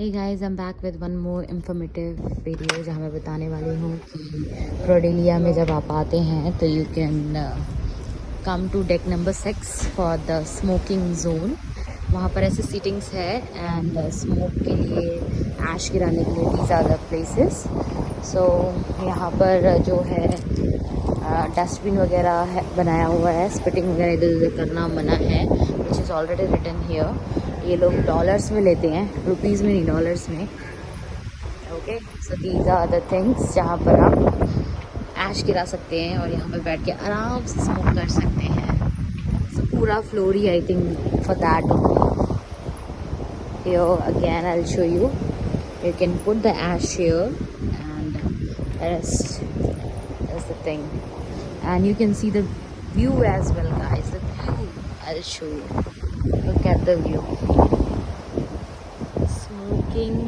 Hey guys, I'm back with one more informative video जहाँ मैं बताने वाली हूँ कि प्रोडेलिया में जब आप आते हैं तो you can come to deck number 6 for the smoking zone। वहाँ पर ऐसे सीटिंग्स है एंड स्मोक के लिए ऐश गिराने के लिए these are the places। So यहाँ पर जो है डस्टबिन वगैरह है बनाया हुआ है, स्पिटिंग वगैरह इधर उधर करना मना है, which is already written here. ये लोग डॉलर्स में लेते हैं, रुपीज़ में नहीं, डॉलर्स में। Okay, so these are the things जहाँ पर आप ऐश गिरा सकते हैं और यहाँ पर बैठ के आराम से स्मोक कर सकते हैं। सो पूरा floor he I think for that only. Here again I will show you, you can put the ash here and rest is the thing, and you can see the view as well guys. The view I'll show you. Look at the view. Smoking